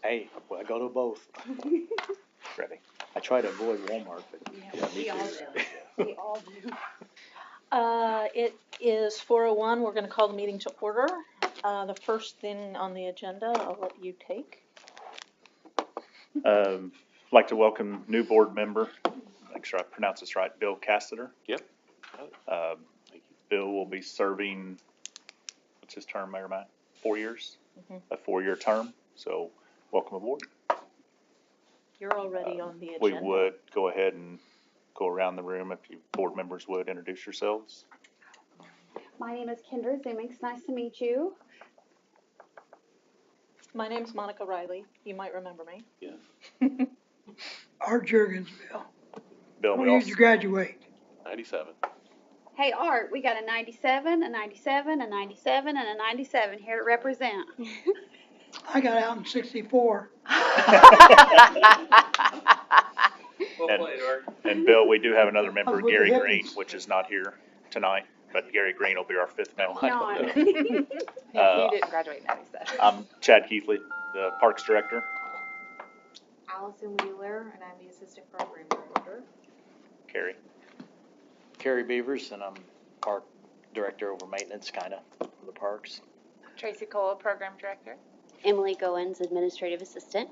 Hey, I go to both. Ready? I try to avoid Walmart, but Yeah, we all do. We all do. It is 4:01. We're going to call the meeting to order. The first thing on the agenda, I'll let you take. I'd like to welcome new board member, make sure I pronounce this right, Bill Cassiter. Yep. Bill will be serving, what's his term, Mayor Matt? 4 years? Mhm. A 4-year term, so welcome aboard. You're already on the We agenda. would go ahead and go around the room if you board members would introduce yourselves. My name is Kendra Zumix. Nice to meet you. My name's Monica Riley. You might remember me. Yeah. Art Juergens, Bill. Bill, What we year also, did you graduate? 97. Hey, Art, we got a 97, a 97, a 97, and a 97 here to represent. I got out in '64. and Bill, we do have another member, with the Gary hippies. Green, which is not here tonight, but Gary Green will be our fifth member. No. know. He didn't graduate in 97. I'm Chad Keithley, the Parks Director. Allison Wheeler, and I'm the Assistant Program Director. Carrie. Kerry Beavers, and I'm park director over maintenance, kinda, for the parks. Tracy Cole, Program Director. Emily Goins, Administrative Assistant.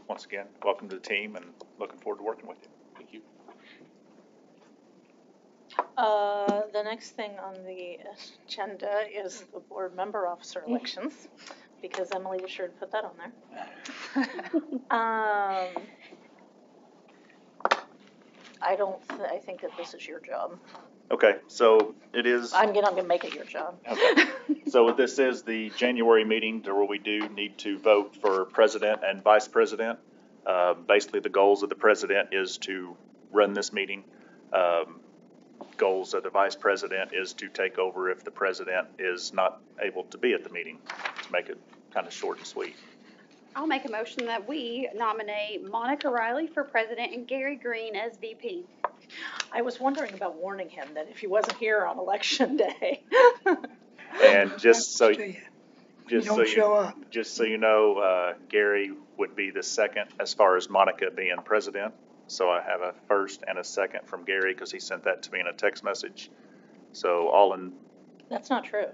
Once again, welcome to the team and looking forward to working with you. Thank you. The next thing on the agenda is the board member officer elections, because Emily was sure to put that on there. I think that this is your job. Okay, so it is, I'm gonna make it your job. okay. So this is the January meeting where we do need to vote for president and vice president. Basically, the goals of the president is to run this meeting. Goals of the vice president is to take over if the president is not able to be at the meeting, to make it kind of short and sweet. I'll make a motion that we nominate Monica Riley for president and Gary Green as VP. I was wondering about warning him that if he wasn't here on election day. And just so, You just so don't show up. Just so you know, Gary would be the second as far as Monica being president. So I have a first and a second from Gary because he sent that to me in a text message. So all in, That's not true.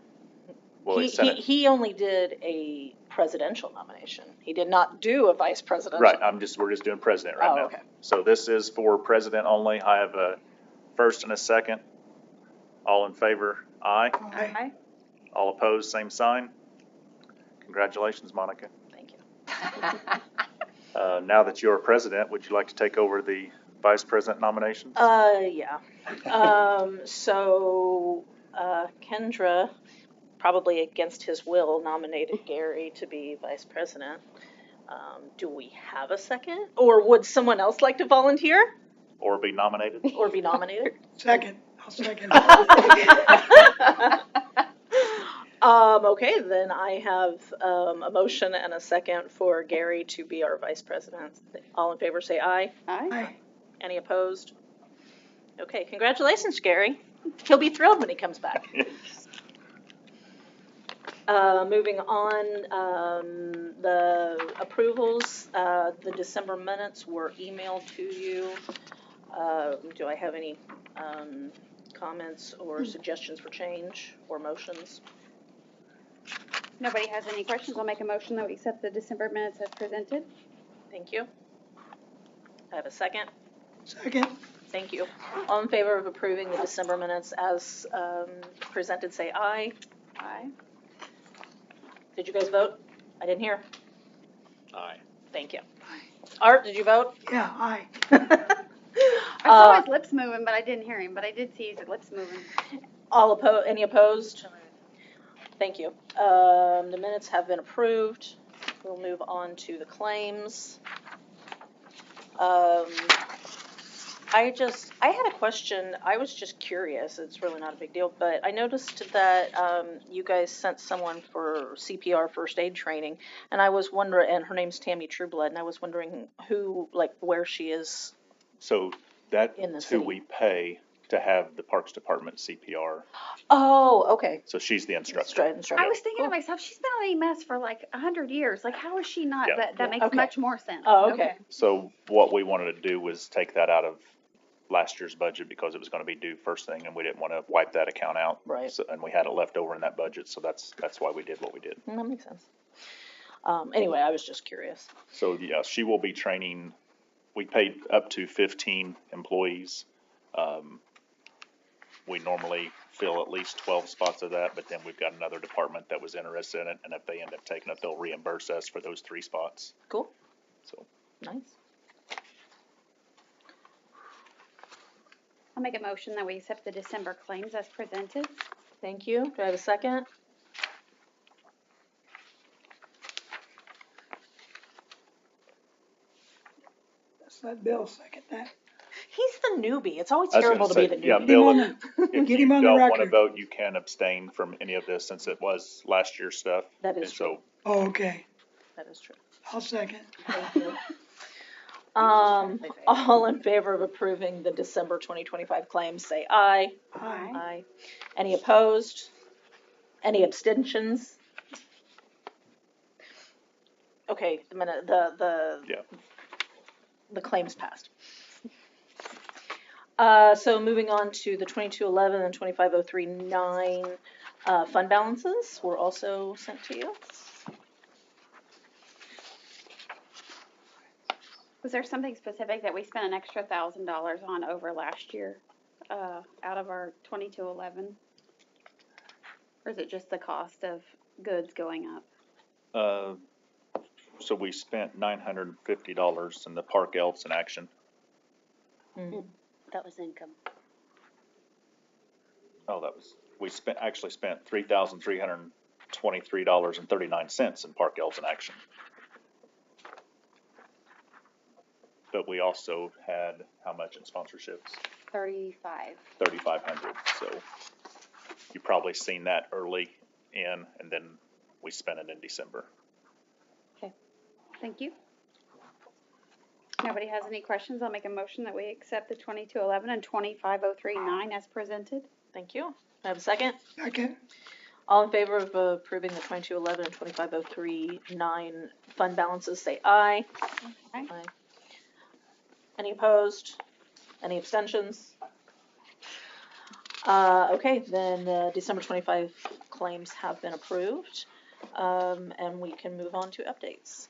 well, he sent it. He only did a presidential nomination. He did not do a vice presidential. Right, we're just doing president right Oh, now. okay. So this is for president only. I have a first and a second. All in favor, aye. Aye. All opposed, same sign. Congratulations, Monica. Thank you. Now that you're president, would you like to take over the vice president nominations? Yeah. Kendra, probably against his will, nominated Gary to be vice president. Do we have a second? Or would someone else like to volunteer Or be nominated? or be nominated? Second, I'll second. Okay, then I have a motion and a second for Gary to be our vice president. All in favor say aye. Aye. Aye. Any opposed? Okay, congratulations, Gary. He'll be thrilled when he comes back. Moving on, the approvals, the December minutes were emailed to you. Do I have any comments or suggestions for change or motions? Nobody has any questions. I'll make a motion that we accept the December minutes as presented. Thank you. I have a second. Second, Thank you. All in favor of approving the December minutes as presented, say aye. Aye. Did you guys vote? I didn't hear. Aye. Thank you. Art, did you vote? yeah, aye. I saw his lips moving, but I didn't hear him, but I did see his lips moving. Any opposed? Thank you. The minutes have been approved. We'll move on to the claims. I had a question. I was just curious. It's really not a big deal, but I noticed that you guys sent someone for CPR first aid training, and I was wondering, and her name's Tammy Trueblood, and I was wondering where she is. So In the that's who city. we pay to have the Parks Department CPR. Oh, okay. So she's the instructor. Straight instructor. I was thinking to Cool. myself, she's been on EMS for like 100 years. Like, how is she not? Yeah. That Yeah, makes okay. much more sense. Oh, okay. So what we wanted to do was take that out of last year's budget because it was gonna be due first thing and we didn't wanna wipe that account out. Right. So, and we had it left over in that budget, so that's why we did what we did. That makes sense. Anyway, I was just curious. So, yeah, she will be training, we paid up to 15 employees. We normally fill at least 12 spots of that, but then we've got another department that was interested in it, and if they end up taking it, they'll reimburse us for those 3 spots, Cool. so. Nice. I'll make a motion that we accept the December claims as presented. Thank you. Do I have a second? Let's let Bill second that. He's the newbie. It's always I was gonna terrible to be say, the yeah, newbie. Get him Bill, on if the, if get you him on the don't wanna record. vote, you can abstain from any of this since it was last year's stuff. That is And so, Oh, okay, That is true. I'll second. Thank you. All in favor of approving the December 2025 claims, say aye. Aye. Aye. Any opposed? Any abstentions? Okay, Yeah. the claims passed. So moving on to the 2211 and 25039 fund balances were also sent to you. Was there something specific that we spent an extra $1,000 on over last year, out of our 2211? Or is it just the cost of goods going up? So we spent $950 in the Park Elves in Action. That was income. Oh, we actually spent $3,323.39 in Park Elves in Action. But we also had, how much in sponsorships? 35. 3,500, so you've probably seen that early in, and then we spent it in December. Thank you. Nobody has any questions? I'll make a motion that we accept the 2211 and 25039 as presented. Thank you. I have a second. Second. All in favor of approving the 2211 and 25039 fund balances, say aye. Aye. Aye. Any opposed? Any abstentions? Okay, then December 25 claims have been approved, and we can move on to updates.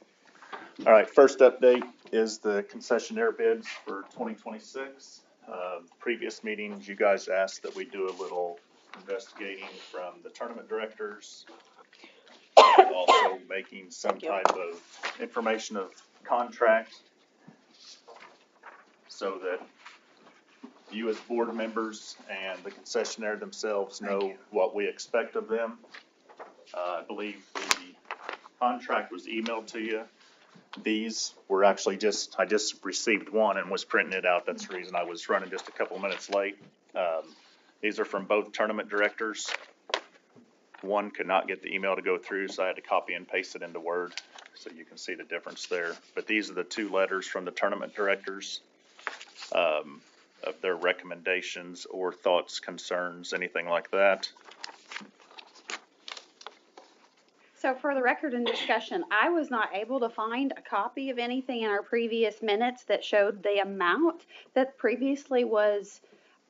All right, first update is the concessionaire bids for 2026. Previous meetings, you guys asked that we do a little investigating from the tournament directors. Also making some type of information of contract so that you as board members and the concessionaire themselves know what we expect of them. I believe the contract was emailed to you. These were actually I just received one and was printing it out. That's the reason I was running just a couple minutes late. These are from both tournament directors. One could not get the email to go through, so I had to copy and paste it into Word, so you can see the difference there. But these are the 2 letters from the tournament directors, of their recommendations or thoughts, concerns, anything like that. So for the record and discussion, I was not able to find a copy of anything in our previous minutes that showed the amount that previously was,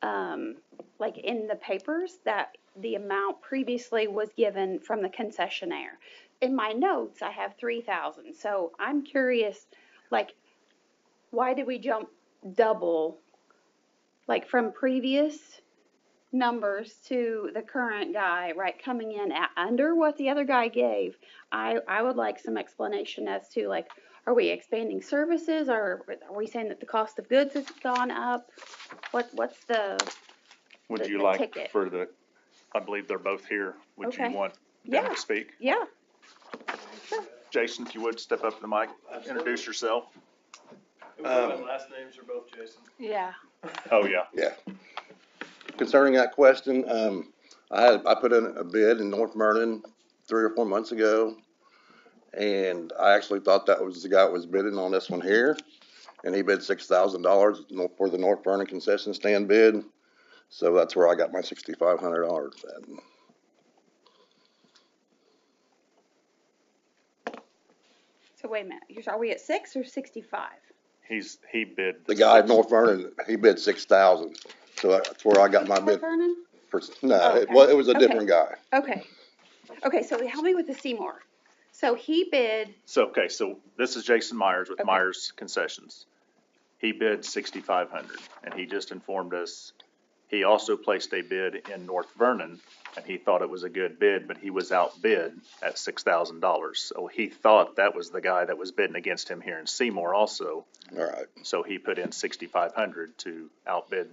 like in the papers, that the amount previously was given from the concessionaire. In my notes, I have 3,000, so I'm curious, like, why did we jump double, like from previous numbers to the current guy, right, coming in at under what the other guy gave? I would like some explanation as to, like, are we expanding services, or are we saying that the cost of goods has gone up? What's the Would The- you the like ticket. for I believe they're both here. Would you Okay. want them Yeah. to speak? yeah? Jason, if you would, step up to the mic, introduce yourself. Last names are both Jason. Yeah. Oh, yeah. Yeah. Concerning that question, I put in a bid in North Vernon 3 or 4 months ago, and I actually thought that was the guy that was bidding on this one here, and he bid $6,000 for the North Vernon concession stand bid. So that's where I got my $6,500 at. So wait a minute, are we at 6 or 65? He bid. The guy at North Vernon, he bid 6,000. So that's where I got my bid. Vernon? No, Oh, it okay. was a different guy. Okay, so help me with the Seymour. So he bid, So this is Jason Myers with Okay. Myers Concessions. He bid 6,500, and he just informed us, he also placed a bid in North Vernon, and he thought it was a good bid, but he was outbid at $6,000. So he thought that was the guy that was bidding against him here in Seymour also. All right. So he put in 6,500 to outbid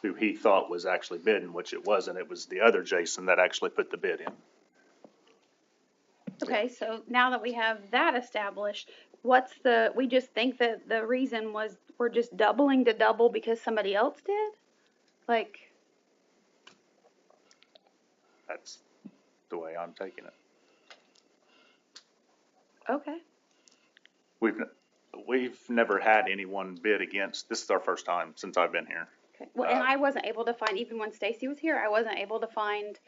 who he thought was actually bidding, which it wasn't. It was the other Jason that actually put the bid in. okay, so now that we have that established, we just think that the reason was we're just doubling to double because somebody else did? Like, That's the way I'm taking it. okay, We've never had anyone bid against, this is our first time since I've been here. okay. Well, and I wasn't able to find, even when Stacy was here, I wasn't able to find,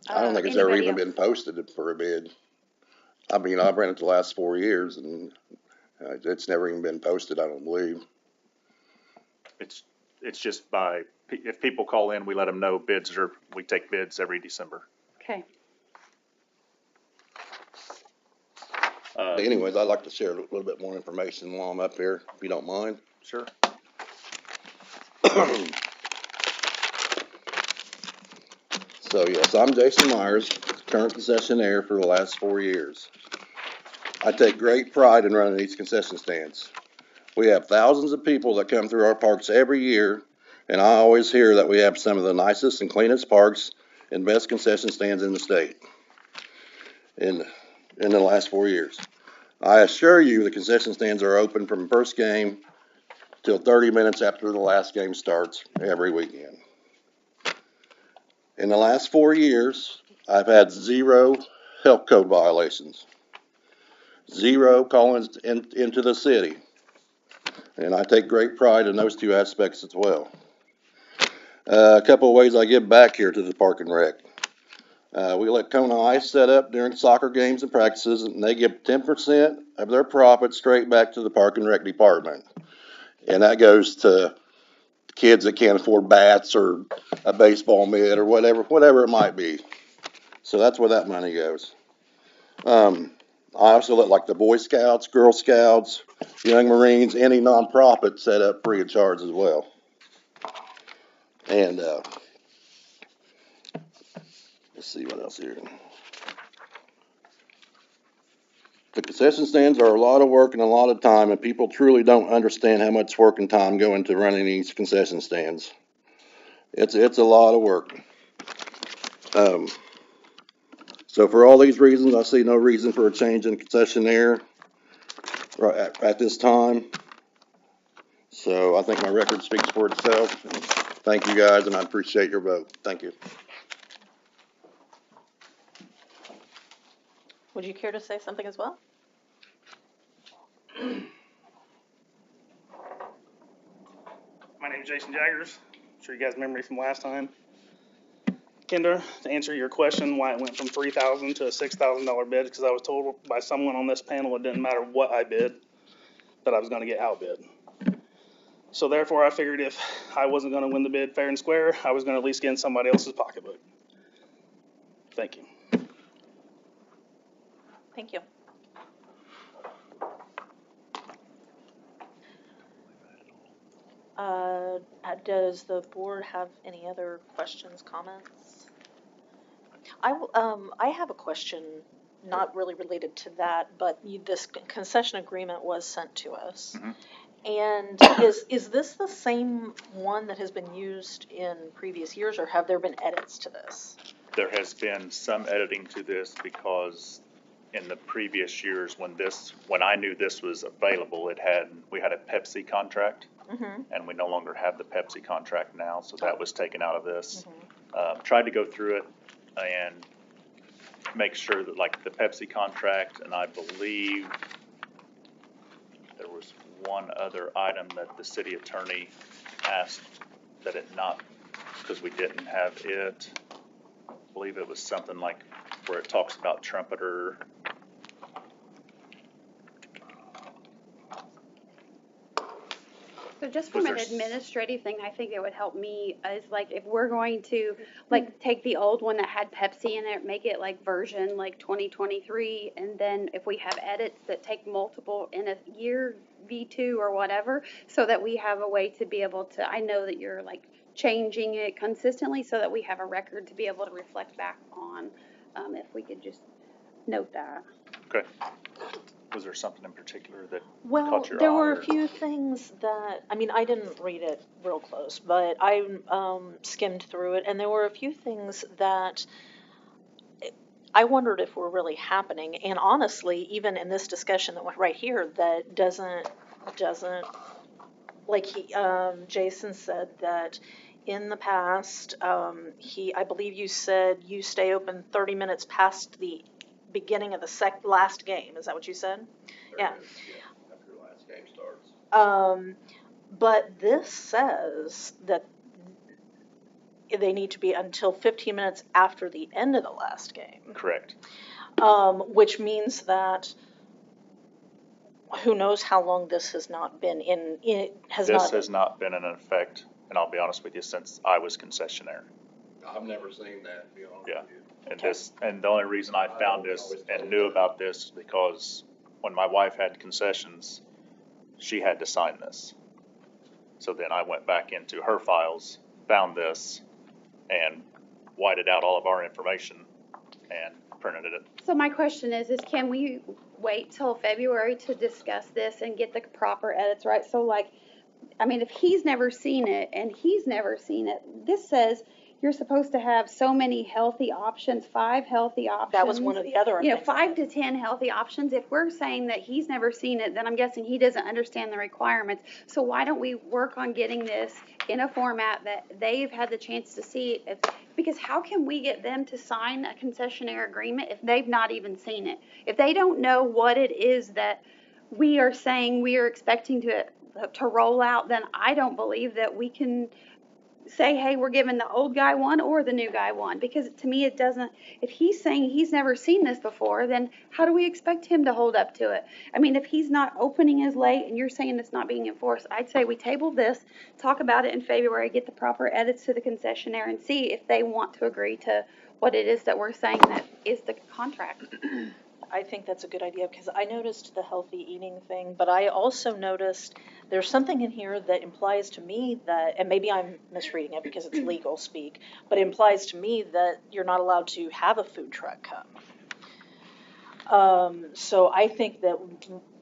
I don't think it's ever anybody even else. been posted for a bid. I mean, I've ran it the last 4 years and it's never even been posted, I don't believe. It's just if people call in, we let them know we take bids every December. Okay, Anyways, I'd like to share a little bit more information while I'm up here, if you don't mind. Sure. So yes, I'm Jason Myers, current concessionaire for the last 4 years. I take great pride in running these concession stands. We have thousands of people that come through our parks every year, and I always hear that we have some of the nicest and cleanest parks and best concession stands in the state in the last 4 years. I assure you the concession stands are open from first game till 30 minutes after the last game starts every weekend. In the last 4 years, I've had 0 health code violations, 0 call-ins into the city, and I take great pride in those 2 aspects as well. A couple of ways I give back here to the Park and Rec. We let Kona Ice set up during soccer games and practices, and they give 10% of their profit straight back to the Park and Rec department. And that goes to kids that can't afford bats or a baseball mitt or whatever it might be. So that's where that money goes. I also let like the Boy Scouts, Girl Scouts, Young Marines, any nonprofit set up free of charge as well. And let's see what else here. The concession stands are a lot of work and a lot of time, and people truly don't understand how much work and time go into running these concession stands. It's a lot of work. So for all these reasons, I see no reason for a change in concessionaire right at this time. So I think my record speaks for itself. Thank you guys, and I appreciate your vote. Thank you. Would you care to say something as well? My name's Jason Jaggers. I'm sure you guys remember me from last time. Kinder, to answer your question, why it went from $3,000 to a $6,000 bid, because I was told by someone on this panel it didn't matter what I bid, that I was going to get outbid. So therefore, I figured if I wasn't going to win the bid fair and square, I was going to at least get in somebody else's pocketbook. Thank you. Thank you. Does the board have any other questions, comments? I have a question, not really related to that, but this concession agreement was sent to us. Mhm. And is this the same one that has been used in previous years, or have there been edits to this? There has been some editing to this because in the previous years when I knew this was available, we had a Pepsi contract. Mm-hmm. And we no longer have the Pepsi contract now, so that was taken out of this. Mm-hmm. Tried to go through it and make sure that like the Pepsi contract, and I believe there was one other item that the city attorney asked that it not because we didn't have it. I believe it was something like where it talks about trumpeter. So just Was from an there s- administrative thing, I think it would help me is like if we're going to like take the old one that had Pepsi in it, make it like version like 2023, and then if we have edits that take multiple in a year, V2 or whatever, so that we have a way to be able to, I know that you're like changing it consistently so that we have a record to be able to reflect back on, if we could just note that. Okay. Was there something in particular that Well, caught your there eye? were a or- few things that, I mean, I didn't read it real close, but I skimmed through it, and there were a few things that I wondered if were really happening. And honestly, even in this discussion that went right here, that doesn't, like Jason said that in the past, I believe you said you stay open 30 minutes past the beginning of the last game. Is that what you said? Yeah. After the last game starts. But this says that they need to be until 15 minutes after the end of the last game, Correct. which means that who knows how long this has not been This has not been in effect, and I'll be honest with you, since I was concessionaire. I've never seen that, to be honest Yeah. with you. And the only reason I found this and knew about this is because when my wife had concessions, she had to sign this. So then I went back into her files, found this, and whited out all of our information and printed it. So my question is can we wait till February to discuss this and get the proper edits right? So like, I mean, if he's never seen it and he's never seen it, this says you're supposed to have so many healthy options, 5 healthy options. That was one of the other You know, things. 5 to 10 healthy options. If we're saying that he's never seen it, then I'm guessing he doesn't understand the requirements. So why don't we work on getting this in a format that they've had the chance to see it? Because how can we get them to sign a concessionaire agreement if they've not even seen it? If they don't know what it is that we are saying we are expecting to roll out, then I don't believe that we can say, hey, we're giving the old guy one or the new guy one, because to me it doesn't, if he's saying he's never seen this before, then how do we expect him to hold up to it? I mean, if he's not opening his late and you're saying it's not being enforced, I'd say we table this, talk about it in February, get the proper edits to the concessionaire and see if they want to agree to what it is that we're saying that is the contract. I think that's a good idea because I noticed the healthy eating thing, but I also noticed there's something in here that implies to me that, and maybe I'm misreading it because it's legal speak, but it implies to me that you're not allowed to have a food truck come. So I think that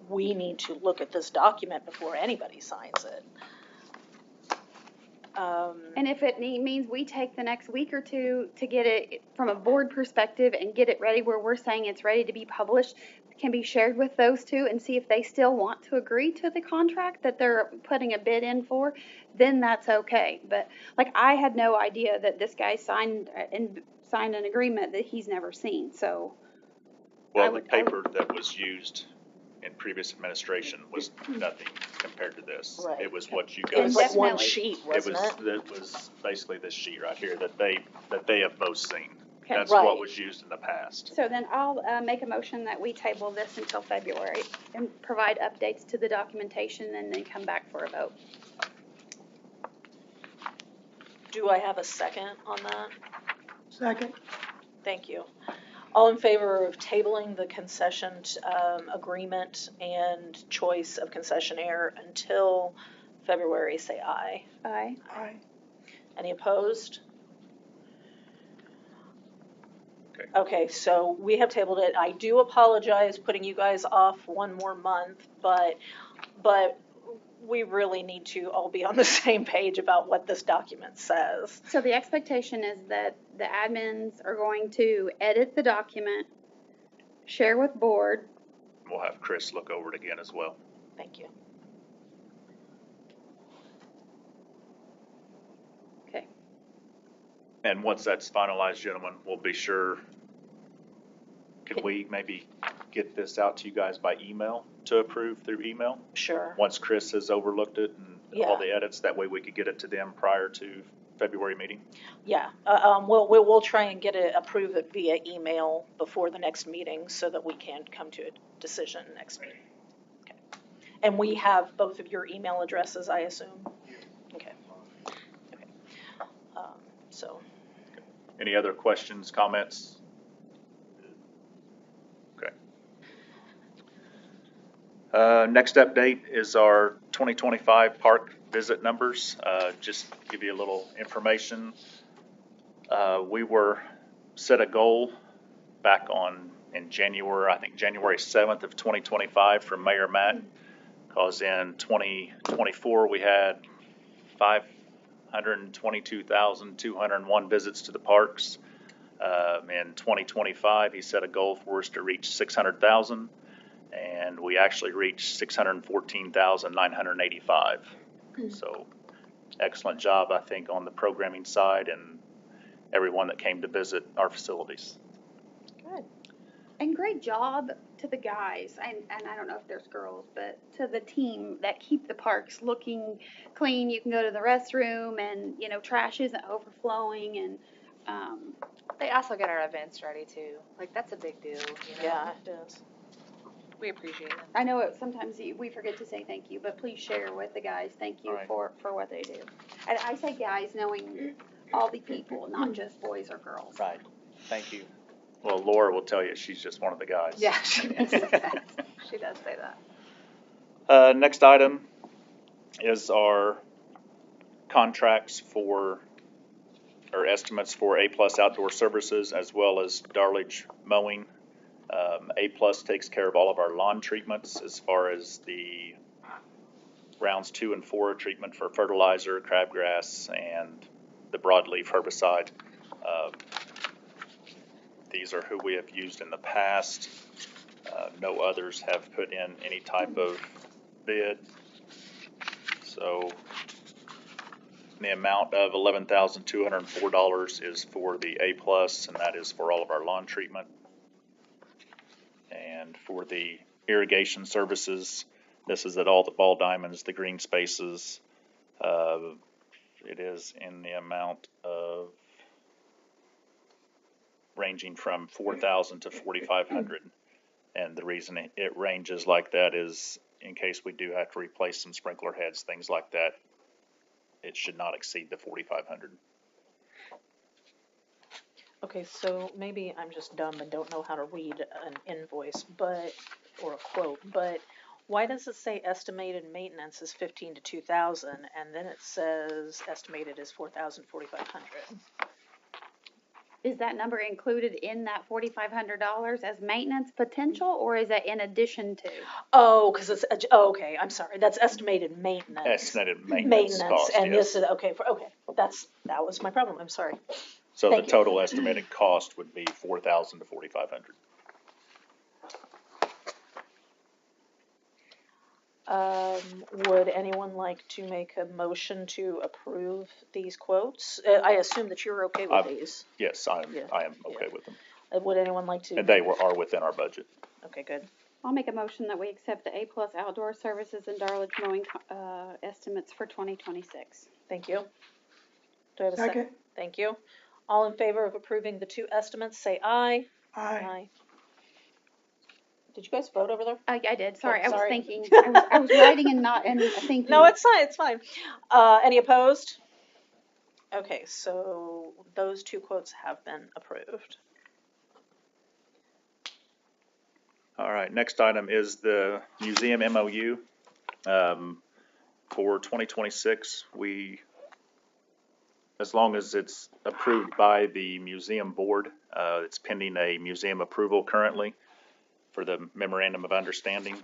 we need to look at this document before anybody signs it. And if it means we take the next week or two to get it from a board perspective and get it ready where we're saying it's ready to be published, can be shared with those two and see if they still want to agree to the contract that they're putting a bid in for, then that's okay. But like, I had no idea that this guy signed an agreement that he's never seen, so. Well, the paper that was used in previous administration was nothing compared to this. Right. It was what you It was guys, like one Definitely. sheet, wasn't it? it was basically this sheet right here that they have both seen. Okay. That's Right. what was used in the past. So then I'll make a motion that we table this until February and provide updates to the documentation and then come back for a vote. Do I have a second on that? Second. Thank you. All in favor of tabling the concession agreement and choice of concessionaire until February, say aye. Aye. Aye. Any opposed? Okay. Okay, so we have tabled it. I do apologize putting you guys off one more month, but we really need to all be on the same page about what this document says. So the expectation is that the admins are going to edit the document, share with board. We'll have Chris look over it again as well. Thank you. Okay. And once that's finalized, gentlemen, we'll be sure, can we maybe get this out to you guys by email to approve through email? Sure. Once Chris has overlooked it and all the edits, that way we could get it to them prior to February meeting? Yeah, we'll try and get it, approve it via email before the next meeting so that we can come to a decision next meeting. Okay. And we have both of your email addresses, I assume? Okay. Okay. So, Any other questions, comments? Okay. Next update is our 2025 park visit numbers. Just to give you a little information. We were set a goal back in January, I think January 7th of 2025 from Mayor Matt, because in 2024 we had 522,201 visits to the parks. In 2025, he set a goal for us to reach 600,000, and we actually reached 614,985. So excellent job, I think, on the programming side and everyone that came to visit our facilities. good. And great job to the guys, and I don't know if there's girls, but to the team that keep the parks looking clean. You can go to the restroom and, you know, trash isn't overflowing and, They also get our events ready too. Like, that's a big deal, you know? Yeah, it is. We appreciate it. I know sometimes we forget to say thank you, but please share with the guys, thank you Right. for what they do. And I say guys knowing all the people, not just boys or girls. Right. Thank you. Well, Laura will tell you she's just one of the guys. Yeah, she does say that. She does say that. Next item is our contracts or estimates for A-Plus Outdoor Services as well as Darlage Mowing. A-Plus takes care of all of our lawn treatments as far as the rounds 2 and 4 treatment for fertilizer, crabgrass, and the broadleaf herbicide. These are who we have used in the past. No others have put in any type of bid. So the amount of $11,204 is for the A-Plus, and that is for all of our lawn treatment. And for the irrigation services, this is at all the ball diamonds, the green spaces. It is in the amount of ranging from $4,000 to $4,500. And the reason it ranges like that is in case we do have to replace some sprinkler heads, things like that, it should not exceed the $4,500. Okay, so maybe I'm just dumb and don't know how to read an invoice, or a quote, but why does it say estimated maintenance is 15 to 2,000 and then it says estimated is 4,000, 4,500? Is that number included in that $4,500 as maintenance potential, or is that in addition to? Oh, because it's, okay, I'm sorry, that's estimated maintenance. Estimated maintenance cost, And yes. this is, okay, that was my problem, I'm sorry. So Thank the you. total estimated cost would be $4,000 to $4,500. Would anyone like to make a motion to approve these quotes? I assume that you're okay with these. Yes, I am okay with them. Would anyone like to? And they are within our budget. Okay, good. I'll make a motion that we accept the A-Plus Outdoor Services and Darlage Mowing estimates for 2026. Thank you. Do I have a Second. Thank you. All in favor of approving the two estimates, say aye. Aye. Did you guys vote over there? I did, sorry, I was Sorry. thinking, I was writing and not, and thinking. No, it's fine, it's fine. Any opposed? Okay, so those two quotes have been approved. All right, next item is the museum MOU. For 2026, as long as it's approved by the museum board, it's pending a museum approval currently for the memorandum of understanding.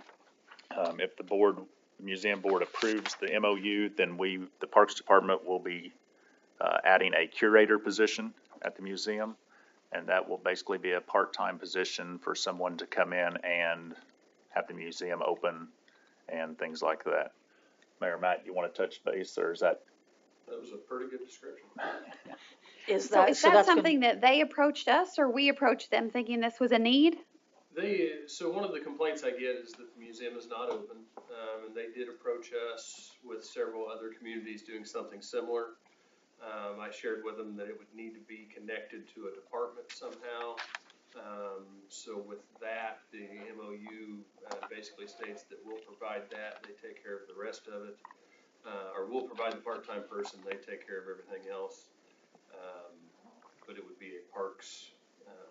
If the museum board approves the MOU, then the Parks Department will be adding a curator position at the museum. And that will basically be a part-time position for someone to come in and have the museum open and things like that. Mayor Matt, you want to touch base, or is that? That was a pretty good description. Is So that, is so that that's gonna- something that they approached us, or we approached them thinking this was a need? So one of the complaints I get is that the museum is not open, and they did approach us with several other communities doing something similar. I shared with them that it would need to be connected to a department somehow. So with that, the MOU basically states that we'll provide that, they take care of the rest of it. Or we'll provide the part-time person, they take care of everything else. But it would be a parks,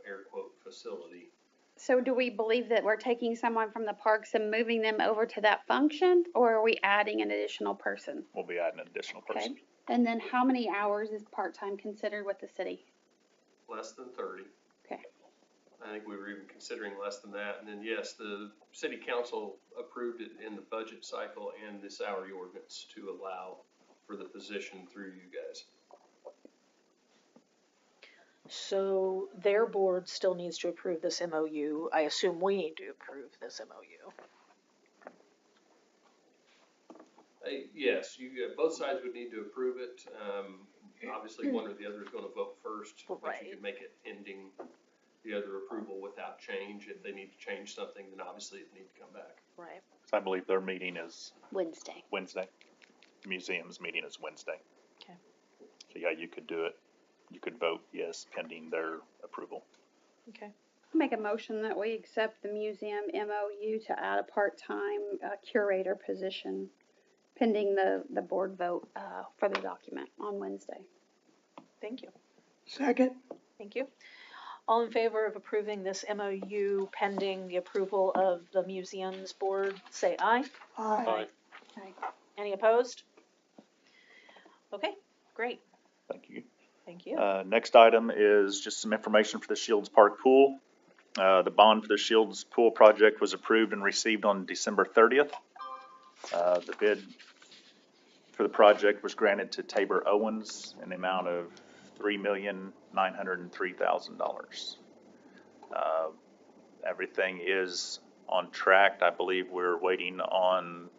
air quote, facility. So do we believe that we're taking someone from the parks and moving them over to that function, or are we adding an additional person? We'll be adding an additional person. Okay. And then how many hours is part-time considered with the city? Less than 30. Okay. I think we were even considering less than that. And then, yes, the city council approved it in the budget cycle and the salary ordinance to allow for the position through you guys. So their board still needs to approve this MOU. I assume we need to approve this MOU. Yes, both sides would need to approve it. Obviously, one or the other is going to vote first, but Right. you can make it pending the other approval without change. If they need to change something, then obviously it needs to come back. Right. So I believe their meeting is Wednesday. Wednesday. Museum's meeting is Wednesday. Okay. So yeah, you could do it. You could vote yes pending their approval. Okay. Make a motion that we accept the museum MOU to add a part-time curator position pending the board vote for the document on Wednesday. Thank you. Second. Thank you. All in favor of approving this MOU pending the approval of the museum's board, say aye. Aye. Any opposed? Okay, great. Thank you. Thank you. Next item is just some information for the Shields Park Pool. The bond for the Shields Pool project was approved and received on December 30th. The bid for the project was granted to Tabor Owens in the amount of $3,903,000. Everything is on track. I believe we're waiting on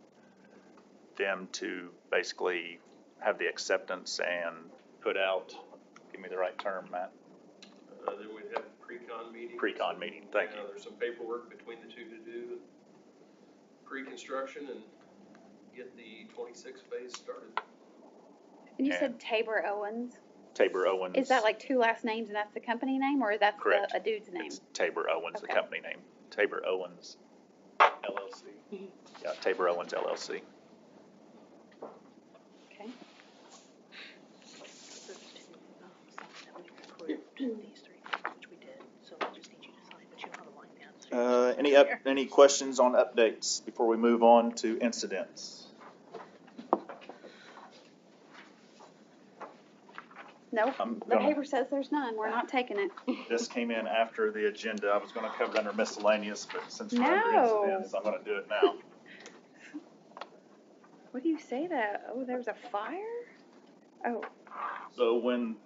them to basically have the acceptance and put out, give me the right term, Matt. Then we'd have a pre-con meeting. Pre-con meeting, thank you. There's some paperwork between the two to do pre-construction and get the 26 phase started. And you And- said Tabor Owens. Tabor Owens. Is that like two last names and that's the company name, or that's Correct. a dude's name? It's Tabor Owens, the Okay. company name. Tabor Owens LLC. Yeah, Tabor Owens LLC. Okay. Any questions on updates before we move on to incidents? No, I'm the gonna- paper says there's none. We're not taking it. This came in after the agenda. I was gonna cover it under miscellaneous, but since we're under No. incidents, I'm gonna do it now. What do you say that? Oh, there was a fire? Oh, So when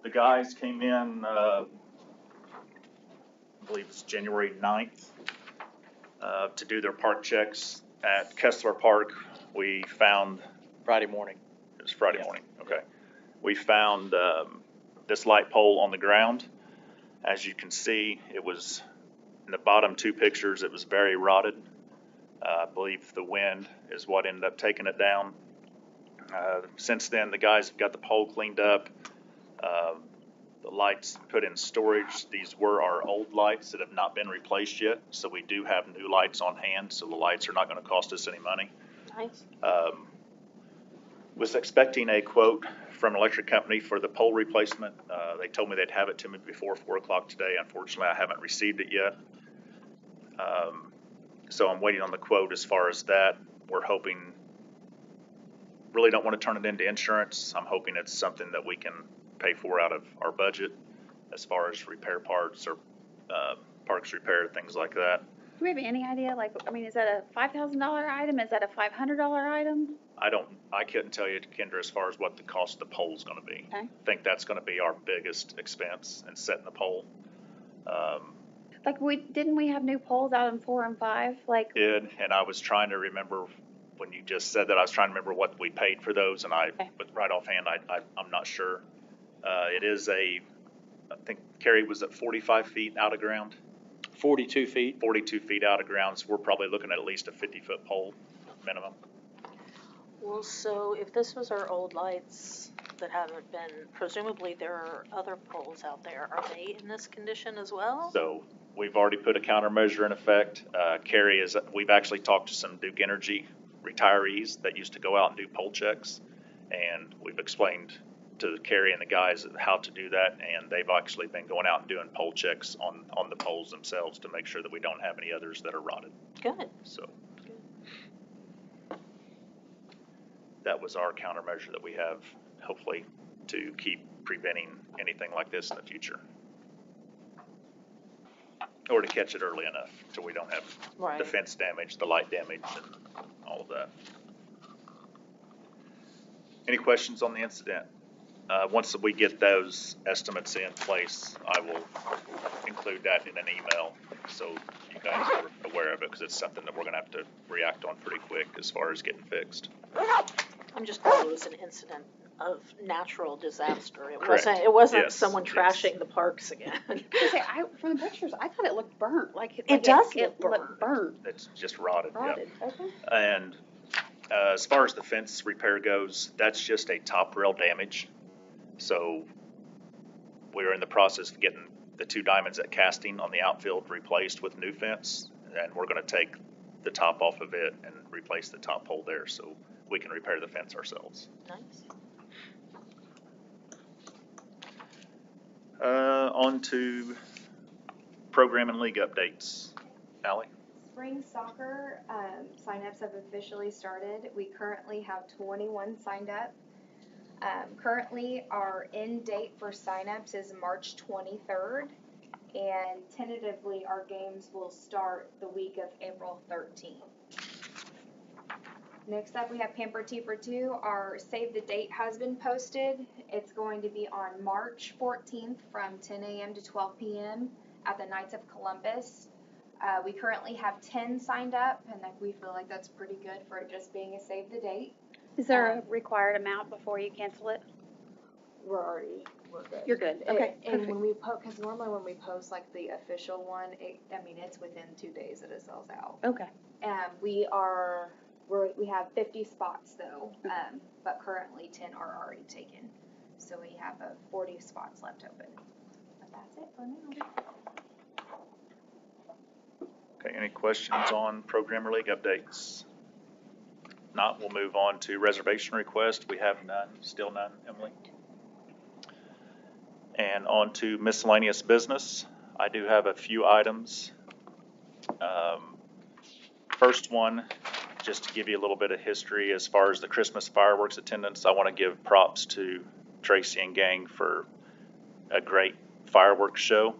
the guys came in, I believe it's January 9th, to do their park checks at Kessler Park, we found, Friday morning. it was Friday Yeah. morning, okay. We found this light pole on the ground. As you can see, it was, in the bottom two pictures, it was very rotted. I believe the wind is what ended up taking it down. Since then, the guys have got the pole cleaned up. The lights put in storage. These were our old lights that have not been replaced yet, so we do have new lights on hand, so the lights are not going to cost us any money. Nice. Was expecting a quote from an electric company for the pole replacement. They told me they'd have it to me before 4 o'clock today. Unfortunately, I haven't received it yet. So I'm waiting on the quote as far as that. We're hoping, really don't want to turn it into insurance. I'm hoping it's something that we can pay for out of our budget as far as repair parts or parks repair, things like that. do we have any idea? Like, I mean, is that a $5,000 item? Is that a $500 item? I couldn't tell you, Kendra, as far as what the cost of the pole's gonna be. Okay. I think that's gonna be our biggest expense in setting the pole. Like, didn't we have new poles out in 4 and 5? Like, And I was trying to remember, when you just said that, I was trying to remember what we paid for those, and Okay. but right offhand, I'm not sure. It is I think Carrie was at 45 feet out of ground, 42 feet. 42 feet out of ground, so we're probably looking at least a 50-foot pole minimum. Well, so if this was our old lights that haven't been, presumably there are other poles out there. Are they in this condition as well? So we've already put a countermeasure in effect. We've actually talked to some Duke Energy retirees that used to go out and do pole checks. And we've explained to Carrie and the guys how to do that. And they've actually been going out and doing pole checks on the poles themselves to make sure that we don't have any others that are rotted. Good. So that was our countermeasure that we have, hopefully, to keep preventing anything like this in the future. Or to catch it early enough so we don't have Right. the fence damage, the light damage, and all of that. Any questions on the incident? Once we get those estimates in place, I will include that in an email so you guys are aware of it, because it's something that we're gonna have to react on pretty quick as far as getting fixed. I'm just glad it was an incident of natural disaster. Correct. It wasn't Yes, someone yes. trashing the parks again. From the pictures, I thought it looked burnt, like It does it look looked burnt. It's just rotted, yeah. Rotted, okay. And as far as the fence repair goes, that's just a top rail damage. So we're in the process of getting the 2 diamonds at Casting on the outfield replaced with new fence, and we're going to take the top off of it and replace the top pole there so we can repair the fence ourselves. Nice. On to program and league updates. Allie? Spring soccer signups have officially started. We currently have 21 signed up. Currently, our end date for signups is March 23rd, and tentatively, our games will start the week of April 13th. Next up, we have Pamper Tea for Two. Our save the date has been posted. It's going to be on March 14th from 10 a.m. to 12 p.m. at the Knights of Columbus. We currently have 10 signed up, and we feel like that's pretty good for it just being a save the date. Is there a required amount before you cancel it? We're good. You're good, okay, And perfect. when we because normally when we post like the official one, it's within 2 days that it sells out. Okay. We have 50 spots though, but currently 10 are already taken. So we have 40 spots left open. But that's it for now. Okay, any questions on program or league updates? Not, we'll move on to reservation request. We have none, still none, Emily. And on to miscellaneous business. I do have a few items. First one, just to give you a little bit of history as far as the Christmas fireworks attendance, I want to give props to Tracy and gang for a great fireworks show.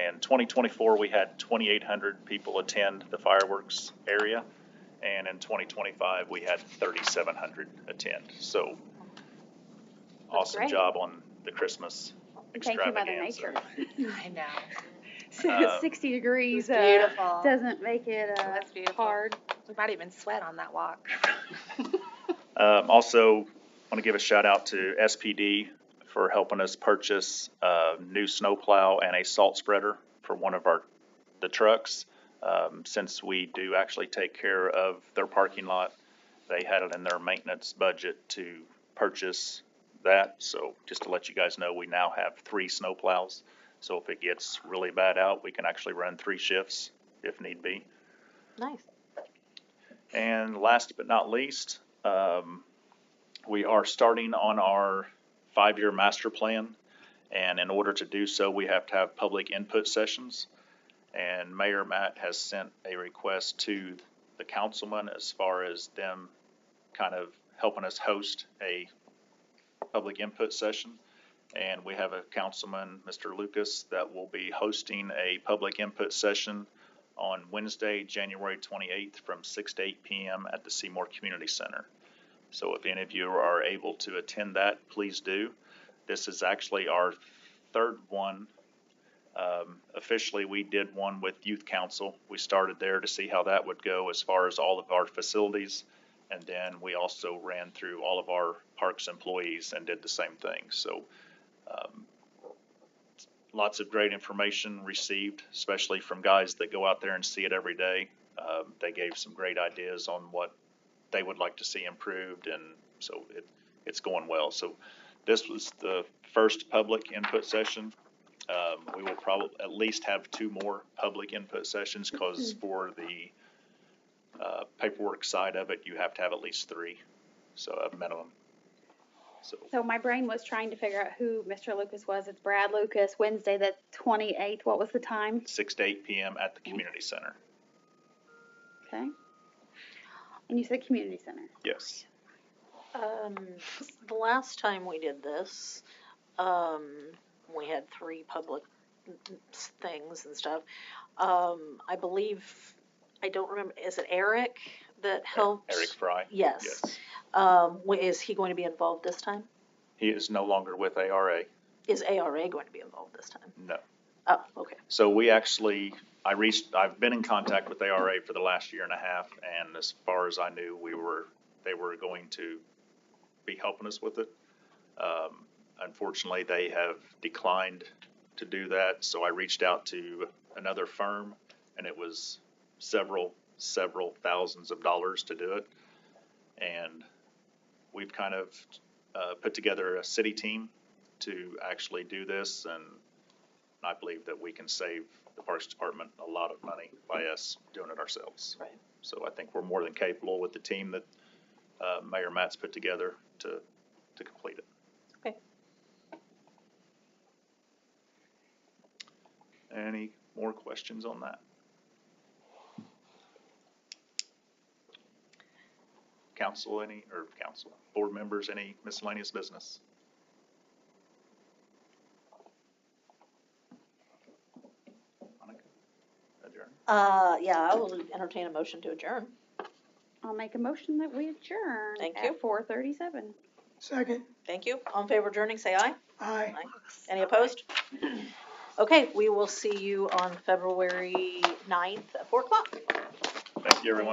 In 2024, we had 2,800 people attend the fireworks area, and in 2025, we had 3,700 attend. So, awesome great. job on the Christmas Thank you, Mother extravaganza. Nature. I know. 60 degrees beautiful. doesn't make it That's beautiful. hard. We might even sweat on that walk. Also, want to give a shout out to SPD for helping us purchase a new snowplow and a salt spreader for one of the trucks. Since we do actually take care of their parking lot, they had it in their maintenance budget to purchase that. So just to let you guys know, we now have 3 snowplows. So if it gets really bad out, we can actually run 3 shifts if need be. Nice. And last but not least, we are starting on our 5-year master plan. And in order to do so, we have to have public input sessions. And Mayor Matt has sent a request to the councilman as far as them kind of helping us host a public input session. And we have a councilman, Mr. Lucas, that will be hosting a public input session on Wednesday, January 28th from 6 to 8 p.m. at the Seymour Community Center. So if any of you are able to attend that, please do. This is actually our 3rd one. Officially, we did one with Youth Council. We started there to see how that would go as far as all of our facilities. And then we also ran through all of our parks employees and did the same thing. So lots of great information received, especially from guys that go out there and see it every day. They gave some great ideas on what they would like to see improved, and so it's going well. So this was the first public input session. We will probably at least have 2 more public input sessions, because for the paperwork side of it, you have to have at least 3, so a minimum. So my brain was trying to figure out who Mr. Lucas was. It's Brad Lucas, Wednesday the 28th. What was the time? 6 to 8 p.m. at the community center. Okay. And you said community center. Yes. The last time we did this, we had 3 public things and stuff. I believe, I don't remember, is it Eric that helped? Eric Fry? Yes. Yes. Is he going to be involved this time? He is no longer with ARA. Is ARA going to be involved this time? No. Oh, okay. So I've been in contact with ARA for the last year and a half, and as far as I knew, they were going to be helping us with it. Unfortunately, they have declined to do that, so I reached out to another firm, and it was several thousands of dollars to do it. And we've kind of put together a city team to actually do this, and I believe that we can save the Parks Department a lot of money by us doing it ourselves. Right. So I think we're more than capable with the team that Mayor Matt's put together to complete it. Okay. Any more questions on that? Board members, any miscellaneous business? Monica? Adjourn? Yeah, I will entertain a motion to adjourn. I'll make a motion that we adjourn. Thank you. At 4:37. Second. Thank you. All in favor of adjourning, say aye. Aye. Any opposed? Okay, we will see you on February 9th at 4 o'clock. Thank you, everyone.